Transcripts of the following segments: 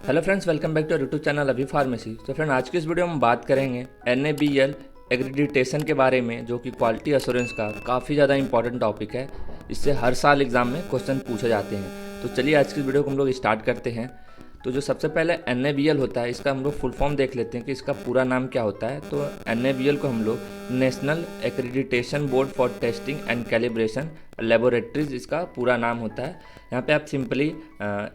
Hello friends, welcome back to YouTube channel अभी pharmacy. तो friend, आज की इस वीडियो में हम बात करेंगे NABL एक्रीडिटेशन के बारे में, जो कि क्वालिटी एश्योरेंस का काफ़ी ज़्यादा इंपॉर्टेंट टॉपिक है। इससे हर साल एग्जाम में क्वेश्चन पूछे जाते हैं। तो चलिए आज की वीडियो को हम लोग स्टार्ट करते हैं। तो जो सबसे पहले NABL होता है, इसका हम लोग फुल फॉर्म देख लेते हैं कि इसका पूरा नाम क्या होता है। तो NABL को हम लोग national accreditation board for testing and calibration laboratories इसका पूरा नाम होता है। यहाँ पे आप सिंपली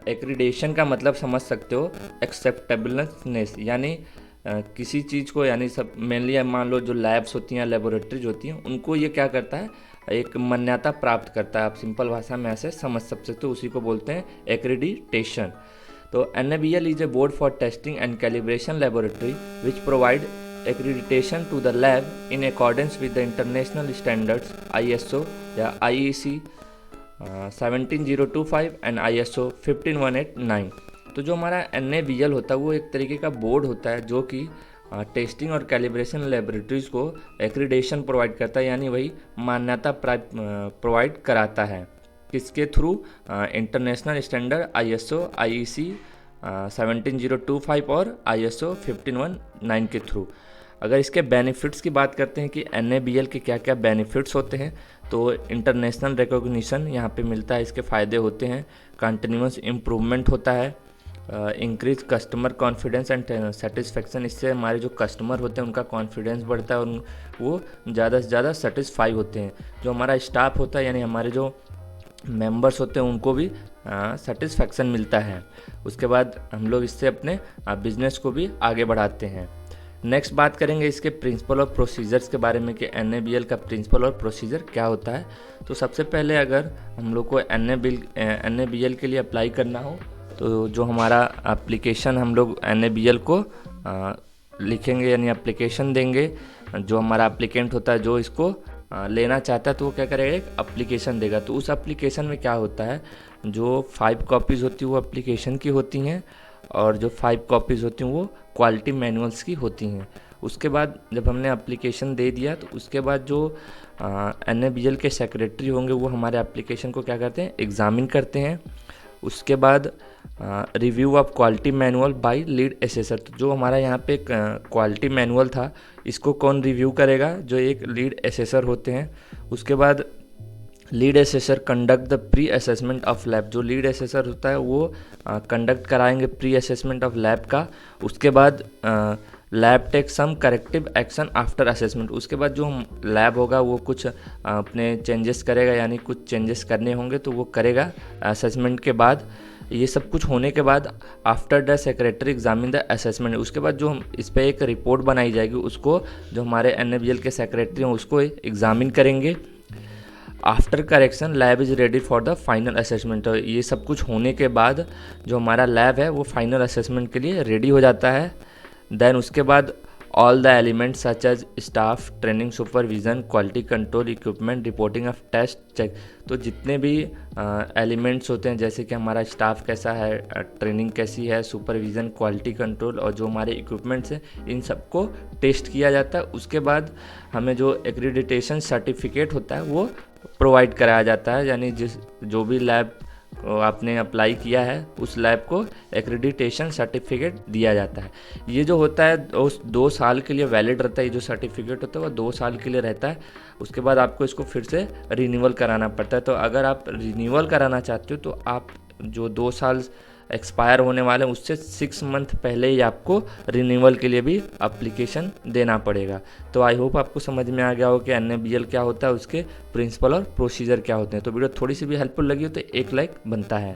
एक्रीडेशन का मतलब समझ सकते हो एक्सेप्टेबलनेस, यानी किसी चीज़ को, यानी सब मेनली मान लो जो लैब्स होती हैं, लेबोरेटरीज होती हैं, उनको ये क्या करता है, एक मान्यता प्राप्त करता है। आप सिंपल भाषा में ऐसे समझ सकते हो, उसी को बोलते हैं एक्रीडिटेशन। तो NABL is a board for testing and calibration laboratory which provide accreditation to the lab in accordance with the international standards ISO या IEC 17025 and ISO 15189। तो जो हमारा NABL होता है वो एक तरीके का बोर्ड होता है जो कि टेस्टिंग और कैलिब्रेशन लेबोरेटरीज को एक्रीडेशन प्रोवाइड करता है, यानी वही मान्यता प्रोवाइड कराता है। किसके through? International standard ISO IEC 17025 और ISO 15189 के थ्रू। अगर इसके बेनिफिट्स की बात करते हैं कि NABL के क्या क्या बेनिफिट्स होते हैं, तो इंटरनेशनल रिकॉग्निशन यहाँ पे मिलता है, इसके फ़ायदे होते हैं। कंटिन्यूस इम्प्रूवमेंट होता है, increase customer confidence and satisfaction. इससे हमारे जो कस्टमर होते हैं उनका कॉन्फिडेंस बढ़ता है और वो ज़्यादा से ज़्यादा सेटिस्फाई होते हैं। जो हमारा स्टाफ होता है, यानी हमारे जो मेंबर्स होते हैं, उनको भी सेटिस्फेक्शन मिलता है। उसके बाद हम लोग इससे अपने बिजनेस को भी आगे बढ़ाते हैं। नेक्स्ट बात करेंगे इसके प्रिंसिपल और प्रोसीजर्स के बारे में कि NABL का प्रिंसिपल और प्रोसीजर क्या होता है। तो सबसे पहले अगर हम लोग को NABL के लिए अप्लाई करना हो, तो जो हमारा एप्लीकेशन हम लोग NABL को लिखेंगे, यानी एप्लीकेशन देंगे। जो हमारा एप्लीकेंट होता है, जो इसको लेना चाहता है, तो वो क्या करेगा, एक एप्लीकेशन देगा। तो उस एप्लीकेशन में क्या होता है, जो 5 कॉपीज़ होती हैं वो एप्लीकेशन की होती हैं, और जो 5 कॉपीज़ होती हैं वो क्वालिटी मैनुअल्स की होती हैं। उसके बाद जब हमने एप्लीकेशन दे दिया, तो उसके बाद जो NABL के सेक्रेटरी होंगे वो हमारे एप्लीकेशन को क्या करते हैं, एग्ज़ामिन करते हैं। उसके बाद review of quality manual by lead assessor. तो जो हमारा यहाँ पे क्वालिटी मैनुअल था, इसको कौन रिव्यू करेगा, जो एक लीड एसेसर होते हैं। उसके बाद lead assessor conduct the pre assessment of lab. जो लीड एसेसर होता है वो कंडक्ट कराएंगे प्री असेसमेंट ऑफ लैब का। उसके बाद lab take some corrective action after assessment. उसके बाद जो लैब होगा वो कुछ अपने चेंजेस करेगा, यानी कुछ चेंजेस करने होंगे तो वो करेगा असेसमेंट के बाद। ये सब कुछ होने के बाद after the secretary examine the assessment, उसके बाद जो हम इस पर एक रिपोर्ट बनाई जाएगी, उसको जो हमारे NABL के सेक्रेटरी हैं उसको एग्जामिन करेंगे। After correction lab is ready for the final assessment. तो ये सब कुछ होने के बाद जो हमारा लैब है वो फाइनल असेसमेंट के लिए रेडी हो जाता है। देन उसके बाद all the elements such as staff, training, supervision, quality control, equipment, reporting of test check. तो जितने भी एलिमेंट्स होते हैं, जैसे कि हमारा स्टाफ कैसा है, ट्रेनिंग कैसी है, सुपरविज़न, क्वालिटी कंट्रोल और जो हमारे इक्विपमेंट्स हैं, इन सबको टेस्ट किया जाता है। उसके बाद हमें जो एक्रीडिटेशन सर्टिफिकेट होता है वो प्रोवाइड कराया जाता है, यानी जो भी लैब आपने अप्लाई किया है उस लैब को एक्रीडिटेशन सर्टिफिकेट दिया जाता है। ये जो होता है उस 2 साल के लिए वैलिड रहता है। ये जो सर्टिफिकेट होता है वो 2 साल के लिए रहता है। उसके बाद आपको इसको फिर से रिन्यूअल कराना पड़ता है। तो अगर आप रिन्यूअल कराना चाहते हो तो आप जो 2 साल एक्सपायर होने वाले हैं उससे 6 मंथ पहले ही आपको रिन्यूअल के लिए भी एप्लीकेशन देना पड़ेगा। तो आई होप आपको समझ में आ गया हो कि NABL क्या होता है, उसके प्रिंसिपल और प्रोसीजर क्या होते हैं। तो वीडियो थोड़ी सी भी हेल्पफुल लगी हो तो एक लाइक बनता है।